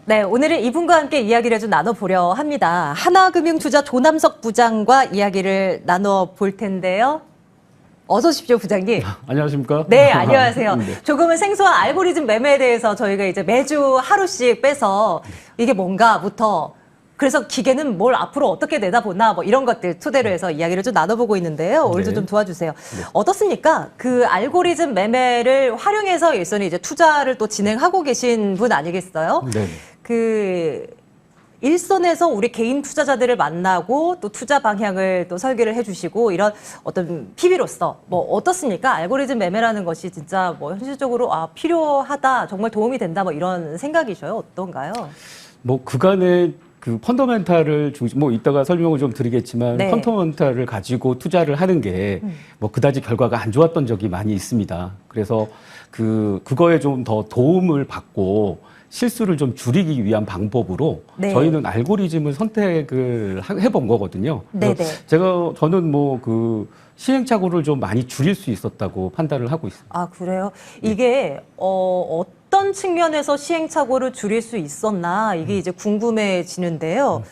네, 오늘은 이분과 함께 이야기를 좀 나눠보려 합니다. 하나금융투자 조남석 부장과 이야기를 나눠볼 텐데요. 어서 오십시오, 부장님. 안녕하십니까? 네, 안녕하세요. 네. 조금은 생소한 알고리즘 매매에 대해서 저희가 이제 매주 하루씩 빼서 이게 뭔가부터 그래서 기계는 뭘 앞으로 어떻게 내다보나 뭐 이런 것들 토대로 해서 이야기를 좀 나눠보고 있는데요. 오늘도 네. 좀 도와주세요. 어떻습니까? 그 알고리즘 매매를 활용해서 일선에 이제 투자를 또 진행하고 계신 분 아니겠어요? 네. 그 일선에서 우리 개인 투자자들을 만나고 또 투자 방향을 또 설계를 해주시고 이런 어떤 PB로서 뭐 어떻습니까? 알고리즘 매매라는 것이 진짜 뭐 현실적으로 필요하다, 정말 도움이 된다 뭐 이런 생각이셔요? 어떤가요? 뭐 그간의 그 펀더멘탈을 뭐 이따가 설명을 좀 드리겠지만 네. 펀더멘탈을 가지고 투자를 하는 게 뭐 그다지 결과가 안 좋았던 적이 많이 있습니다. 그래서 그거에 좀 더 도움을 받고 실수를 좀 줄이기 위한 방법으로 네. 저희는 알고리즘을 선택을 해본 거거든요. 네네. 저는 뭐 그 시행착오를 좀 많이 줄일 수 있었다고 판단을 하고 있습니다. 아, 그래요? 이게 어떤 측면에서 시행착오를 줄일 수 있었나 이게 이제 궁금해지는데요.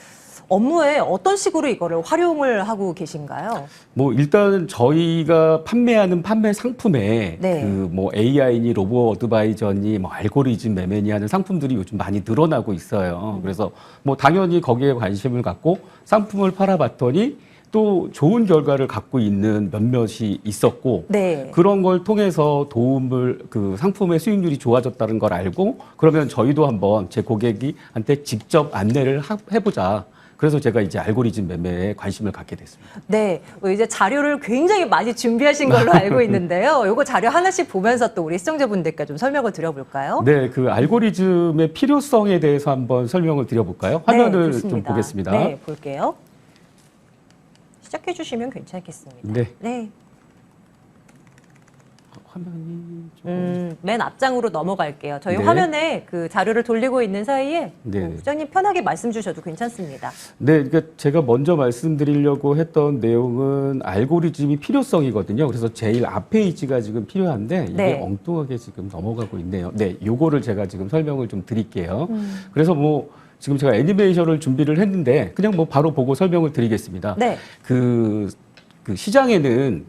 업무에 어떤 식으로 이거를 활용을 하고 계신가요? 뭐 일단 저희가 판매하는 판매 상품에 네. 그 뭐 AI니 로보 어드바이저니 뭐 알고리즘 매매니 하는 상품들이 요즘 많이 늘어나고 있어요. 그래서 뭐 당연히 거기에 관심을 갖고 상품을 팔아봤더니 또 좋은 결과를 갖고 있는 몇몇이 있었고 네. 그런 걸 통해서 그 상품의 수익률이 좋아졌다는 걸 알고 그러면 저희도 한번 제 고객한테 직접 안내를 해보자. 그래서 제가 이제 알고리즘 매매에 관심을 갖게 됐습니다. 네, 이제 자료를 굉장히 많이 준비하신 걸로 알고 있는데요. 이거 자료 하나씩 보면서 또 우리 시청자분들께 좀 설명을 드려볼까요? 네, 그 알고리즘의 필요성에 대해서 한번 설명을 드려볼까요? 화면을 네, 좀 좋습니다. 보겠습니다. 네, 볼게요. 시작해 주시면 괜찮겠습니다. 네. 네. 화면이 좀... 맨 앞장으로 넘어갈게요. 저희 네. 화면에 그 자료를 돌리고 있는 사이에 네. 부장님 편하게 말씀 주셔도 괜찮습니다. 네, 그러니까 제가 먼저 말씀드리려고 했던 내용은 알고리즘이 필요성이거든요. 그래서 제일 앞 페이지가 지금 필요한데 이게 네. 엉뚱하게 지금 넘어가고 있네요. 네, 요거를 제가 지금 설명을 좀 드릴게요. 그래서 뭐 지금 제가 애니메이션을 준비를 했는데 그냥 뭐 바로 보고 설명을 드리겠습니다. 네. 그 시장에는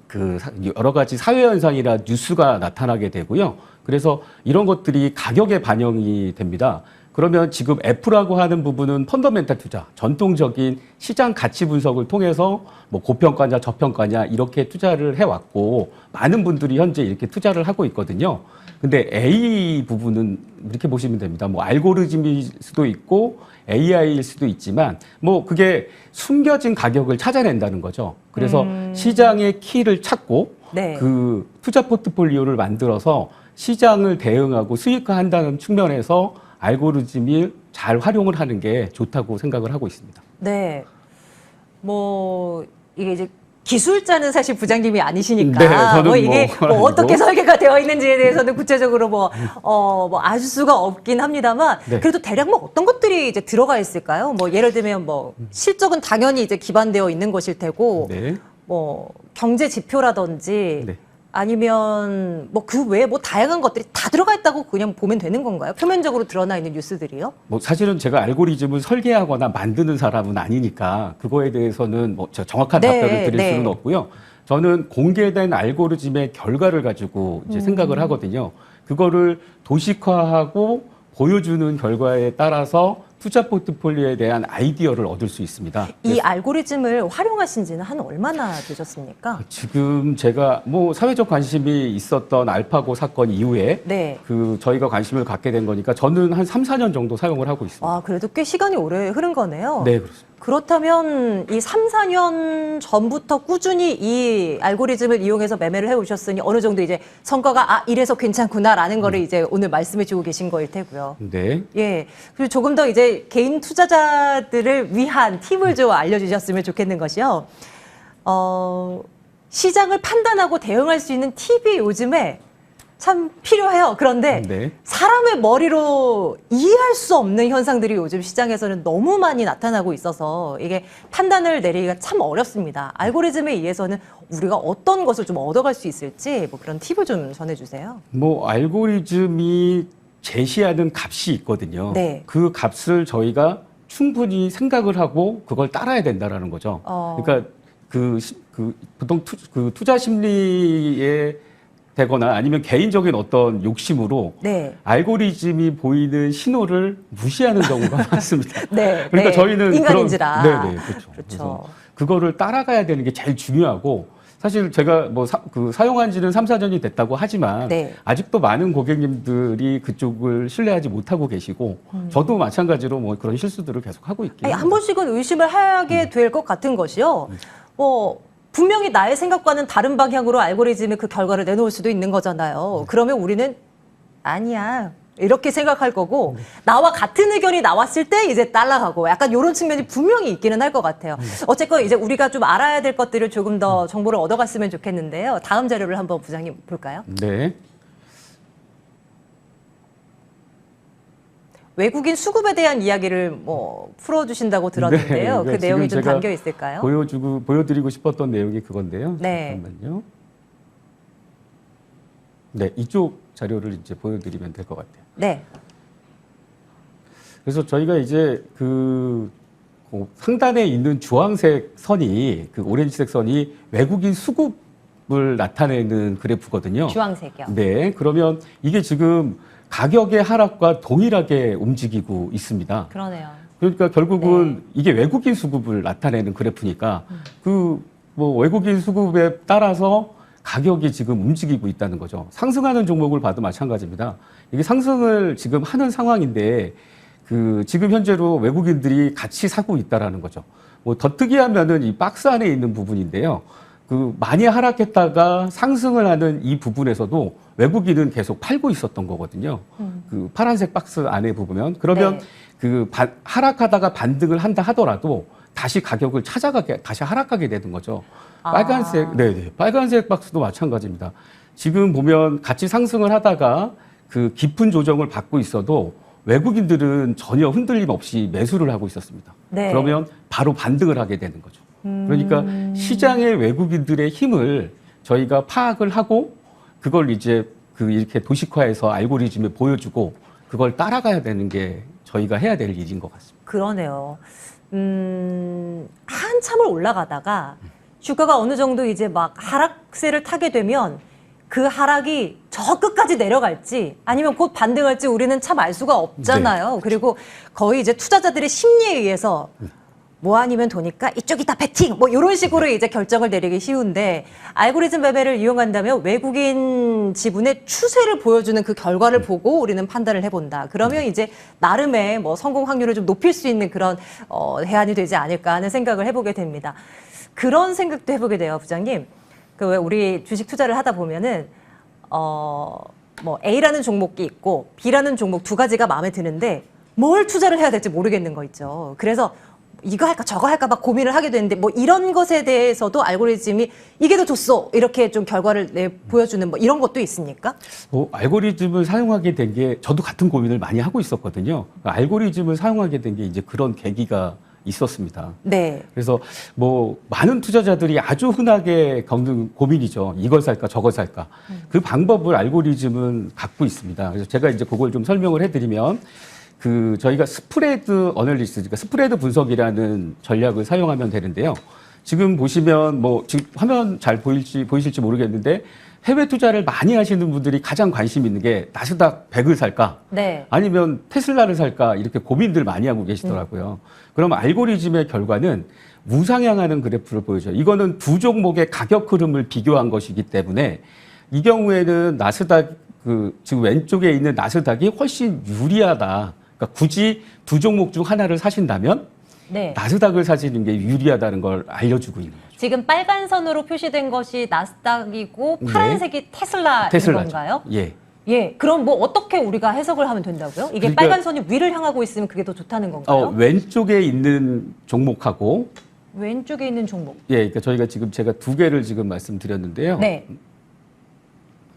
여러 가지 사회 현상이나 뉴스가 나타나게 되고요. 그래서 이런 것들이 가격에 반영이 됩니다. 그러면 지금 F라고 하는 부분은 펀더멘탈 투자, 전통적인 시장 가치 분석을 통해서 뭐 고평가냐 저평가냐 이렇게 투자를 해왔고 많은 분들이 현재 이렇게 투자를 하고 있거든요. 근데 A 부분은 이렇게 보시면 됩니다. 뭐 알고리즘일 수도 있고 AI일 수도 있지만 뭐 그게 숨겨진 가격을 찾아낸다는 거죠. 그래서 시장의 키를 찾고 네. 그 투자 포트폴리오를 만들어서 시장을 대응하고 수익화한다는 측면에서 알고리즘이 잘 활용을 하는 게 좋다고 생각을 하고 있습니다. 네. 뭐 이게 이제 기술자는 사실 부장님이 아니시니까 네, 저는 뭐 이게 뭐 뭐 어떻게 아니고. 설계가 되어 있는지에 대해서는 구체적으로 뭐 알 수가 없긴 합니다만 네. 그래도 대략 뭐 어떤 것들이 이제 들어가 있을까요? 뭐 예를 들면 뭐 실적은 당연히 이제 기반되어 있는 것일 테고 네. 뭐 경제 지표라든지 네. 아니면 뭐 그 외에 뭐 다양한 것들이 다 들어가 있다고 그냥 보면 되는 건가요? 표면적으로 드러나 있는 뉴스들이요? 뭐 사실은 제가 알고리즘을 설계하거나 만드는 사람은 아니니까 그거에 대해서는 뭐 정확한 네, 답변을 드릴 네. 수는 없고요. 저는 공개된 알고리즘의 결과를 가지고 이제 생각을 하거든요. 그거를 도식화하고 보여주는 결과에 따라서 투자 포트폴리오에 대한 아이디어를 얻을 수 있습니다. 이 알고리즘을 활용하신 지는 한 얼마나 되셨습니까? 지금 제가 뭐 사회적 관심이 있었던 알파고 사건 이후에 네. 저희가 관심을 갖게 된 거니까 저는 한 3, 4년 정도 사용을 하고 있습니다. 아, 그래도 꽤 시간이 오래 흐른 거네요. 네, 그렇습니다. 그렇다면 이 3, 4년 전부터 꾸준히 이 알고리즘을 이용해서 매매를 해 오셨으니 어느 정도 이제 성과가 이래서 괜찮구나라는 거를 이제 오늘 말씀해 주고 계신 거일 테고요. 네. 예. 그리고 조금 더 이제 개인 투자자들을 위한 팁을 좀 알려주셨으면 좋겠는 것이요. 시장을 판단하고 대응할 수 있는 팁이 요즘에 참 필요해요. 그런데 네. 사람의 머리로 이해할 수 없는 현상들이 요즘 시장에서는 너무 많이 나타나고 있어서 이게 판단을 내리기가 참 어렵습니다. 알고리즘에 의해서는 우리가 어떤 것을 좀 얻어갈 수 있을지 뭐 그런 팁을 좀 전해주세요. 뭐 알고리즘이 제시하는 값이 있거든요. 네. 그 값을 저희가 충분히 생각을 하고 그걸 따라야 된다라는 거죠. 그러니까 그 보통 투자 심리에 되거나 아니면 개인적인 어떤 욕심으로 네. 알고리즘이 보이는 신호를 무시하는 경우가 많습니다. 네. 그러니까 네. 저희는 인간인지라. 네네 그렇죠. 그렇죠. 그래서 그거를 따라가야 되는 게 제일 중요하고 사실 제가 뭐 사용한 지는 3, 4년이 됐다고 하지만 네. 아직도 많은 고객님들이 그쪽을 신뢰하지 못하고 계시고 저도 마찬가지로 뭐 그런 실수들을 계속 하고 있긴 아니, 합니다. 한 번씩은 의심을 하게 될 것 같은 것이요. 분명히 나의 생각과는 다른 방향으로 알고리즘이 그 결과를 내놓을 수도 있는 거잖아요. 그러면 우리는 아니야. 이렇게 생각할 거고 나와 같은 의견이 나왔을 때 이제 따라가고 약간 이런 측면이 분명히 있기는 할 것 같아요. 어쨌건 이제 우리가 좀 알아야 될 것들을 조금 더 정보를 얻어갔으면 좋겠는데요. 다음 자료를 한번 부장님 볼까요? 네. 외국인 수급에 대한 이야기를 뭐 풀어주신다고 들었는데요. 네, 그 내용이 지금 좀 제가 담겨 있을까요? 보여드리고 싶었던 내용이 그건데요. 네. 잠깐만요. 네, 이쪽 자료를 이제 보여드리면 될 것 같아요. 네. 그래서 저희가 이제 그 상단에 있는 주황색 선이 그 오렌지색 선이 외국인 수급을 나타내는 그래프거든요. 주황색이요. 네, 그러면 이게 지금 가격의 하락과 동일하게 움직이고 있습니다. 그러네요. 그러니까 결국은 이게 외국인 수급을 나타내는 그래프니까 그 뭐 외국인 수급에 따라서 가격이 지금 움직이고 있다는 거죠. 상승하는 종목을 봐도 마찬가지입니다. 이게 상승을 지금 하는 상황인데 그 지금 현재로 외국인들이 같이 사고 있다라는 거죠. 뭐 더 특이하면은 이 박스 안에 있는 부분인데요. 그 많이 하락했다가 상승을 하는 이 부분에서도 외국인은 계속 팔고 있었던 거거든요. 그 파란색 박스 안에 보면 그러면 그 하락하다가 반등을 한다 하더라도 다시 가격을 찾아가게 다시 하락하게 되는 거죠. 빨간색, 네네, 빨간색 박스도 마찬가지입니다. 지금 보면 같이 상승을 하다가 그 깊은 조정을 받고 있어도 외국인들은 전혀 흔들림 없이 매수를 하고 있었습니다. 네. 그러면 바로 반등을 하게 되는 거죠. 그러니까 시장의 외국인들의 힘을 저희가 파악을 하고 그걸 이제 그 이렇게 도식화해서 알고리즘에 보여주고 그걸 따라가야 되는 게 저희가 해야 될 일인 것 같습니다. 그러네요. 한참을 올라가다가 주가가 어느 정도 이제 막 하락세를 타게 되면 그 하락이 저 끝까지 내려갈지 아니면 곧 반등할지 우리는 참 알 수가 없잖아요. 네. 그리고 거의 이제 투자자들의 심리에 의해서 뭐 아니면 도니까 이쪽이다 베팅 뭐 이런 식으로 이제 결정을 내리기 쉬운데 알고리즘 매매를 이용한다면 외국인 지분의 추세를 보여주는 그 결과를 보고 우리는 판단을 해본다. 그러면 이제 나름의 뭐 성공 확률을 좀 높일 수 있는 그런 해안이 되지 않을까 하는 생각을 해보게 됩니다. 그런 생각도 해보게 돼요, 부장님. 그 왜 우리 주식 투자를 하다 보면은 뭐 A라는 종목이 있고 B라는 종목 두 가지가 마음에 드는데 뭘 투자를 해야 될지 모르겠는 거 있죠. 그래서 이거 할까 저거 할까 막 고민을 하게 되는데 뭐 이런 것에 대해서도 알고리즘이 이게 더 좋소 이렇게 좀 결과를 보여주는 뭐 이런 것도 있습니까? 알고리즘을 사용하게 된 게 저도 같은 고민을 많이 하고 있었거든요. 알고리즘을 사용하게 된 게 이제 그런 계기가 있었습니다. 네. 그래서 뭐 많은 투자자들이 아주 흔하게 겪는 고민이죠. 이걸 살까 저걸 살까. 그 방법을 알고리즘은 갖고 있습니다. 그래서 제가 이제 그걸 좀 설명을 해드리면 그 저희가 스프레드 어널리시스, 그러니까 스프레드 분석이라는 전략을 사용하면 되는데요. 지금 보시면 뭐 지금 화면 잘 보이실지 모르겠는데 해외 투자를 많이 하시는 분들이 가장 관심 있는 게 나스닥 100을 살까? 네. 아니면 테슬라를 살까? 이렇게 고민들 많이 하고 계시더라고요. 그럼 알고리즘의 결과는 우상향하는 그래프를 보여줘요. 이거는 두 종목의 가격 흐름을 비교한 것이기 때문에 이 경우에는 나스닥 지금 왼쪽에 있는 나스닥이 훨씬 유리하다. 그러니까 굳이 두 종목 중 하나를 사신다면 네. 나스닥을 사시는 게 유리하다는 걸 알려주고 있는 거죠. 지금 빨간 선으로 표시된 것이 나스닥이고 파란색이 테슬라인 테슬라죠. 건가요? 예. 예. 그럼 뭐 어떻게 우리가 해석을 하면 된다고요? 이게 그러니까 빨간 선이 위를 향하고 있으면 그게 더 좋다는 건가요? 왼쪽에 있는 종목하고 왼쪽에 있는 종목. 예, 그러니까 저희가 지금 제가 두 개를 지금 말씀드렸는데요. 네.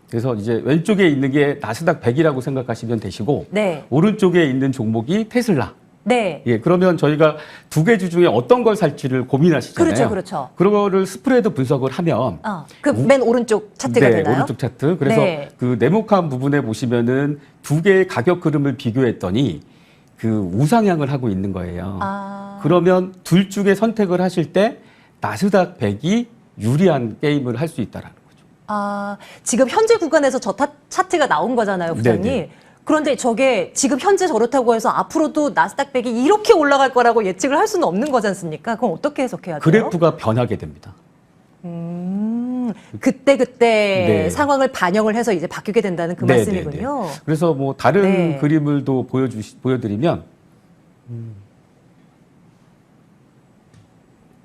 그래서 이제 왼쪽에 있는 게 나스닥 100이라고 생각하시면 되시고 네. 오른쪽에 있는 종목이 테슬라. 네. 예, 그러면 저희가 두 개 주 중에 어떤 걸 살지를 고민하시잖아요. 그렇죠, 그렇죠. 그거를 스프레드 분석을 하면 그 맨 오른쪽 차트가 네, 되나요? 오른쪽 차트. 그래서 네. 그 네모칸 부분에 보시면은 두 개의 가격 흐름을 비교했더니 그 우상향을 하고 있는 거예요. 그러면 둘 중에 선택을 하실 때 나스닥 100이 유리한 게임을 할 수 있다라는 거죠. 지금 현재 구간에서 저 차트가 나온 거잖아요, 부장님. 네네. 그런데 저게 지금 현재 저렇다고 해서 앞으로도 나스닥 100이 이렇게 올라갈 거라고 예측을 할 수는 없는 거지 않습니까? 그럼 어떻게 해석해야 돼요? 그래프가 변하게 됩니다. 그때 네. 상황을 반영을 해서 이제 바뀌게 된다는 그 말씀이군요. 그래서 뭐 다른 네. 그림을 또 보여드리면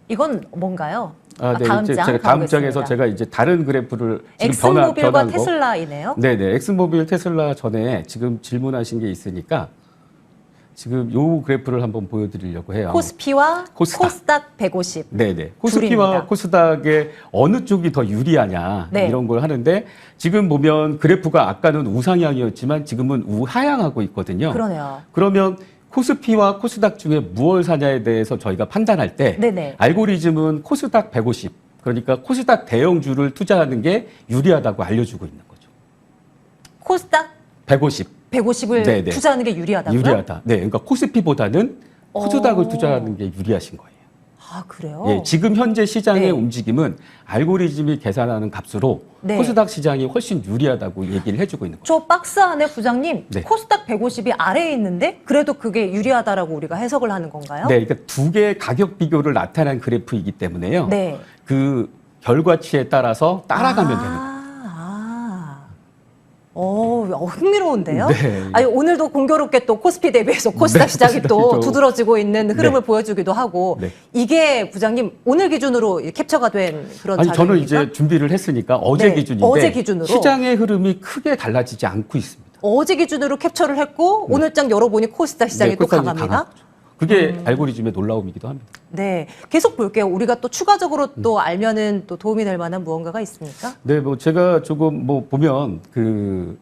이건 뭔가요? 네, 다음 이제 장 제가 다음 가보겠습니다. 장에서 제가 이제 다른 그래프를 지금 엑슨모빌과 변한 거. 테슬라이네요. 네네. 엑슨모빌 테슬라 전에 지금 질문하신 게 있으니까 지금 요 그래프를 한번 보여드리려고 해요. 코스피와 코스닥. 코스닥 150. 네네. 코스피와 둘입니다. 코스닥의 어느 쪽이 더 유리하냐 네. 이런 걸 하는데 지금 보면 그래프가 아까는 우상향이었지만 지금은 우하향하고 있거든요. 그러네요. 그러면 코스피와 코스닥 중에 무엇을 사냐에 대해서 저희가 판단할 때 네네. 알고리즘은 코스닥 150 그러니까 코스닥 대형주를 투자하는 게 유리하다고 알려주고 있는 거죠. 코스닥 150 150을 네네. 투자하는 게 유리하다고요? 유리하다. 네, 그러니까 코스피보다는 코스닥을 오. 투자하는 게 유리하신 거예요. 그래요? 예, 지금 현재 시장의 네. 움직임은 알고리즘이 계산하는 값으로 네. 코스닥 시장이 훨씬 유리하다고 얘기를 해주고 있는 거죠. 저 박스 안에 부장님, 네. 코스닥 150이 아래에 있는데 그래도 그게 유리하다라고 우리가 해석을 하는 건가요? 네, 그러니까 두 개의 가격 비교를 나타낸 그래프이기 때문에요. 네. 그 결과치에 따라서 따라가면 되는 거예요. 흥미로운데요? 네. 아니, 오늘도 공교롭게 또 코스피 대비해서 코스닥 네, 시장이 또 코스닥이 또- 두드러지고 있는 흐름을 네. 보여주기도 하고 네. 이게 부장님 오늘 기준으로 캡처가 된 그런 아니 저는 자료입니까? 이제 준비를 했으니까 어제 네, 기준인데 어제 기준으로. 시장의 흐름이 크게 달라지지 않고 있습니다. 어제 기준으로 캡처를 했고 오늘 장 열어보니 코스닥 시장이 네, 또 코스닥이 강합니다. 강하죠. 그게 알고리즘의 놀라움이기도 합니다. 네, 계속 볼게요. 우리가 또 추가적으로 또 알면은 또 도움이 될 만한 무언가가 있습니까? 네, 뭐 제가 조금 뭐 보면 그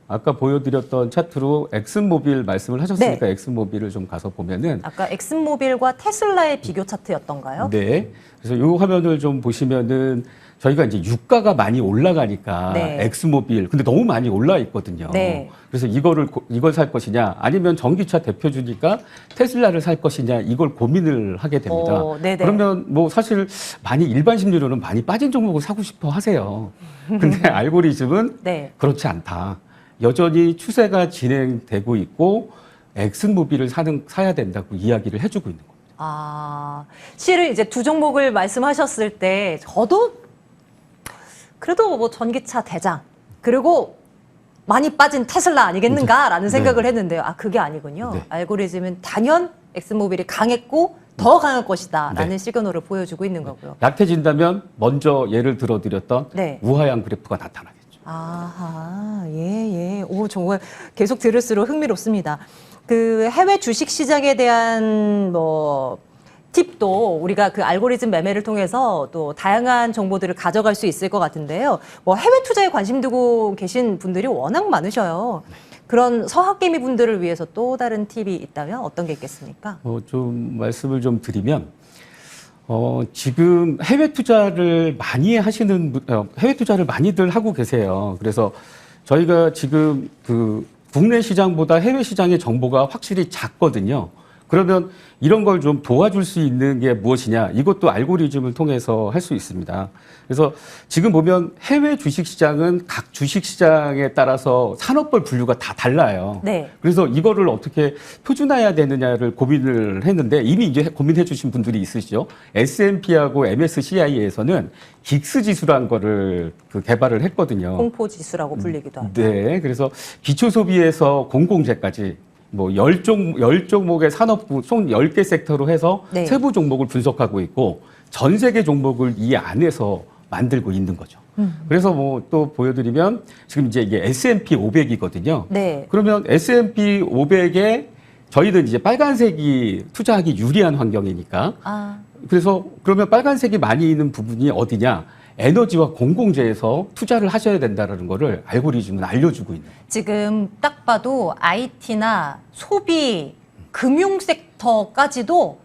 아까 보여드렸던 차트로 엑슨모빌 말씀을 하셨으니까 네. 엑슨모빌을 좀 가서 보면은 아까 엑슨모빌과 테슬라의 비교 차트였던가요? 네. 그래서 이 화면을 좀 보시면은 저희가 이제 유가가 많이 올라가니까 네. 엑스모빌 근데 너무 많이 올라 있거든요. 네. 그래서 이걸 살 것이냐 아니면 전기차 대표주니까 테슬라를 살 것이냐 이걸 고민을 하게 됩니다. 네네. 그러면 뭐 사실 많이 일반 심리로는 많이 빠진 종목을 사고 싶어 하세요. 근데 알고리즘은 네. 그렇지 않다. 여전히 추세가 진행되고 있고 엑슨모빌을 사야 된다고 이야기를 해주고 있는 겁니다. 실은 이제 두 종목을 말씀하셨을 때 저도 그래도 뭐 전기차 대장 그리고 많이 빠진 테슬라 아니겠는가라는 네. 생각을 했는데요. 그게 아니군요. 네. 알고리즘은 단연 엑슨모빌이 강했고 더 강할 것이다라는 네. 시그널을 보여주고 있는 거고요. 약해진다면 먼저 예를 들어드렸던 네. 우하향 그래프가 나타나겠죠. 예. 오, 정말 계속 들을수록 흥미롭습니다. 그 해외 주식 시장에 대한 뭐 팁도 우리가 그 알고리즘 매매를 통해서 또 다양한 정보들을 가져갈 수 있을 것 같은데요. 뭐 해외 투자에 관심 두고 계신 분들이 워낙 많으셔요. 그런 서학개미 분들을 위해서 또 다른 팁이 있다면 어떤 게 있겠습니까? 좀 말씀을 좀 드리면 지금 해외 투자를 많이 해외 투자를 많이들 하고 계세요. 그래서 저희가 지금 그 국내 시장보다 해외 시장의 정보가 확실히 작거든요. 그러면 이런 걸 좀 도와줄 수 있는 게 무엇이냐? 이것도 알고리즘을 통해서 할 수 있습니다. 그래서 지금 보면 해외 주식시장은 각 주식시장에 따라서 산업별 분류가 다 달라요. 네. 그래서 이거를 어떻게 표준화해야 되느냐를 고민을 했는데 이미 이제 고민해 주신 분들이 있으시죠. S&P하고 MSCI에서는 긱스 지수라는 거를 개발을 했거든요. 공포 지수라고 불리기도 하고. 네. 그래서 기초 소비에서 공공재까지 뭐 10종목의 산업부 총 10개 섹터로 해서 네. 세부 종목을 분석하고 있고 전 세계 종목을 이 안에서 만들고 있는 거죠. 그래서 뭐 또 보여드리면 지금 이제 이게 S&P 500이거든요. 네. 그러면 S&P 500에 저희는 이제 빨간색이 투자하기 유리한 환경이니까 그래서 그러면 빨간색이 많이 있는 부분이 어디냐? 에너지와 공공재에서 투자를 하셔야 된다는 거를 알고리즘은 알려주고 있는 거예요. 지금 딱 봐도 IT나 소비 금융 섹터까지도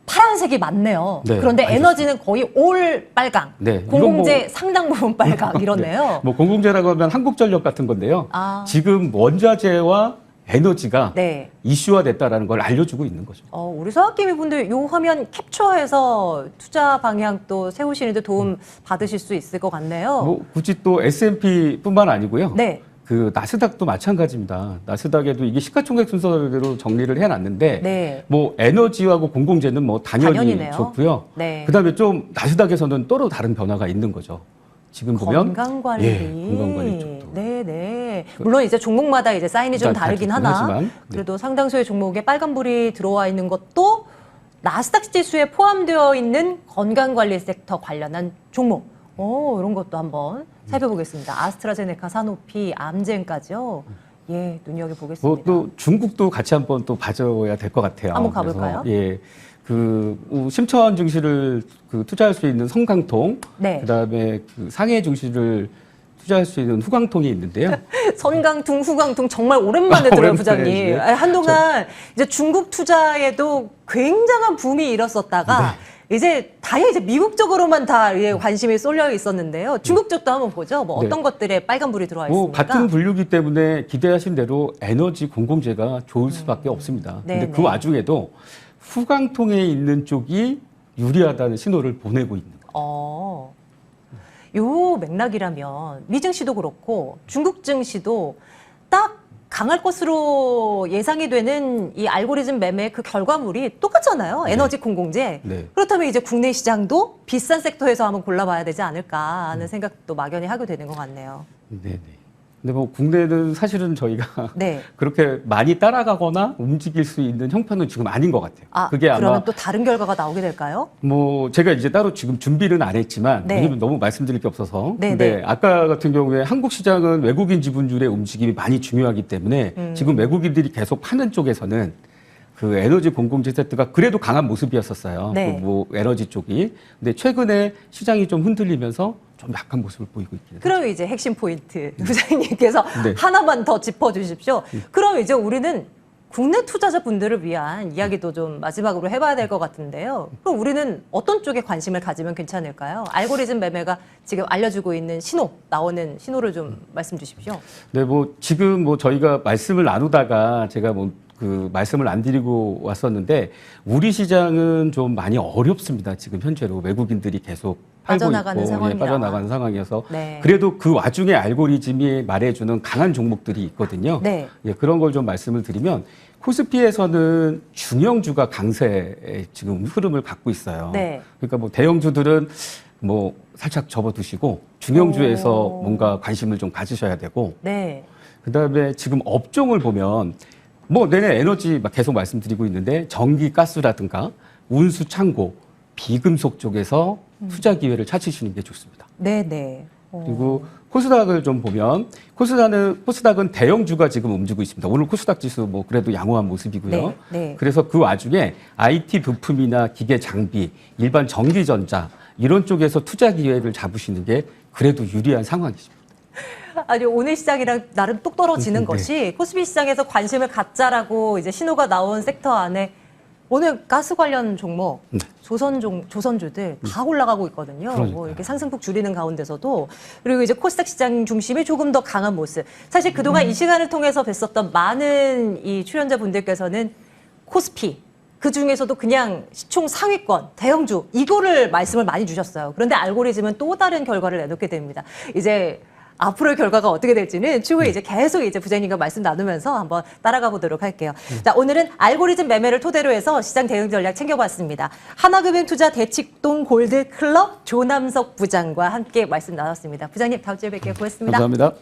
파란색이 많네요. 네, 그런데 알겠습니다. 에너지는 거의 올 빨강, 네, 이건 공공재 상당 부분 빨강 이렇네요. 네. 뭐 공공재라고 하면 한국전력 같은 건데요. 아. 지금 원자재와 에너지가 네. 이슈화됐다라는 걸 알려주고 있는 거죠. 우리 서학개미 분들 요 화면 캡처해서 투자 방향 또 세우시는데 도움 받으실 수 있을 것 같네요. 뭐 굳이 또 S&P뿐만 아니고요. 네. 그 나스닥도 마찬가지입니다. 나스닥에도 이게 시가총액 순서대로 정리를 해놨는데, 네. 뭐 에너지하고 공공재는 뭐 당연히 당연히네요. 좋고요. 네. 그다음에 좀 나스닥에서는 또 다른 변화가 있는 거죠. 지금 보면 건강관리. 예, 건강관리 쪽도. 네네. 물론 이제 종목마다 이제 사인이 좀 다르긴 하나. 하지만, 네. 그래도 상당수의 종목에 빨간불이 들어와 있는 것도 나스닥 지수에 포함되어 있는 건강관리 섹터 관련한 종목. 이런 것도 한번 살펴보겠습니다. 아스트라제네카, 사노피, 암젠까지요. 예, 눈여겨보겠습니다. 뭐 또 중국도 같이 한번 또 봐줘야 될 것 같아요. 한번 가볼까요? 그래서 예, 그 심천 증시를 그 투자할 수 있는 성강통, 네. 그다음에 그 상해 증시를 투자할 수 있는 후강통이 있는데요. 선강통, 후강통 정말 오랜만에 들어요, 오랜만에, 부장님. 네. 한동안 이제 중국 투자에도 굉장한 붐이 일었었다가 이제 다행히 이제 미국 쪽으로만 다 관심이 쏠려 있었는데요. 중국 쪽도 한번 보죠. 뭐 어떤 것들에 빨간불이 들어와 뭐 있습니까? 같은 분류기 때문에 기대하신 대로 에너지 공공재가 좋을 수밖에 없습니다. 네, 근데 그 네. 와중에도 후강통에 있는 쪽이 유리하다는 신호를 보내고 있는 거예요. 요 맥락이라면 미 증시도 그렇고 중국 증시도 딱 강할 것으로 예상이 되는 이 알고리즘 매매 그 결과물이 똑같잖아요. 에너지 공공재. 네. 그렇다면 이제 국내 시장도 비싼 섹터에서 한번 골라봐야 되지 않을까 하는 생각도 막연히 하게 되는 것 같네요. 네네. 근데 뭐 국내는 사실은 저희가 네. 그렇게 많이 따라가거나 움직일 수 있는 형편은 지금 아닌 것 같아요. 그게 그러면 아마 또 다른 결과가 나오게 될까요? 뭐 제가 이제 따로 지금 준비는 안 했지만 네. 왜냐면 너무 말씀드릴 게 없어서. 네, 근데 네. 아까 같은 경우에 한국 시장은 외국인 지분율의 움직임이 많이 중요하기 때문에 지금 외국인들이 계속 파는 쪽에서는 그 에너지 공공재 세트가 그래도 강한 모습이었었어요. 네. 그뭐 에너지 쪽이. 근데 최근에 시장이 좀 흔들리면서 좀 약한 모습을 보이고 있긴 해요. 그럼 이제 핵심 포인트 부장님께서 네. 하나만 더 짚어주십시오. 그럼 이제 우리는 국내 투자자분들을 위한 이야기도 좀 마지막으로 해봐야 될 것 같은데요. 그럼 우리는 어떤 쪽에 관심을 가지면 괜찮을까요? 알고리즘 매매가 지금 알려주고 있는 신호, 나오는 신호를 좀 말씀 주십시오. 네, 뭐 지금 뭐 저희가 말씀을 나누다가 제가 뭐 그 말씀을 안 드리고 왔었는데 우리 시장은 좀 많이 어렵습니다. 지금 현재로 외국인들이 계속 팔고 빠져나가는 있고 상황이라. 빠져나가는 상황이어서 네. 그래도 그 와중에 알고리즘이 말해주는 강한 종목들이 있거든요. 네. 예, 그런 걸 좀 말씀을 드리면 코스피에서는 중형주가 강세의 지금 흐름을 갖고 있어요. 네. 그러니까 뭐 대형주들은 뭐 살짝 접어두시고 중형주에서 오. 뭔가 관심을 좀 가지셔야 되고 네. 그다음에 지금 업종을 보면 뭐 내내 에너지 막 계속 말씀드리고 있는데 전기 가스라든가 운수 창고 비금속 쪽에서 투자 기회를 찾으시는 게 좋습니다. 네네. 그리고 코스닥을 좀 보면 코스닥은 대형주가 지금 움직이고 있습니다. 오늘 코스닥 지수 뭐 그래도 양호한 모습이고요. 네, 네. 그래서 그 와중에 IT 부품이나 기계 장비, 일반 전기전자 이런 쪽에서 투자 기회를 잡으시는 게 그래도 유리한 상황이십니다. 아니 오늘 시장이랑 나름 똑 떨어지는 네. 것이 코스피 시장에서 관심을 갖자라고 이제 신호가 나온 섹터 안에 오늘 가스 관련 종목, 네. 조선주들 다 올라가고 있거든요. 그러니까요. 뭐 이렇게 상승폭 줄이는 가운데서도 그리고 이제 코스닥 시장 중심이 조금 더 강한 모습. 사실 그동안 이 시간을 통해서 뵀었던 많은 이 출연자분들께서는 코스피 그 중에서도 그냥 시총 상위권, 대형주 이거를 말씀을 많이 주셨어요. 그런데 알고리즘은 또 다른 결과를 내놓게 됩니다. 이제 앞으로의 결과가 어떻게 될지는 추후에 이제 계속 이제 부장님과 말씀 나누면서 한번 따라가 보도록 할게요. 자, 오늘은 알고리즘 매매를 토대로 해서 시장 대응 전략 챙겨봤습니다. 하나금융투자 대칙동 골드클럽 조남석 부장과 함께 말씀 나눴습니다. 부장님 다음 주에 뵐게요. 고맙습니다. 감사합니다.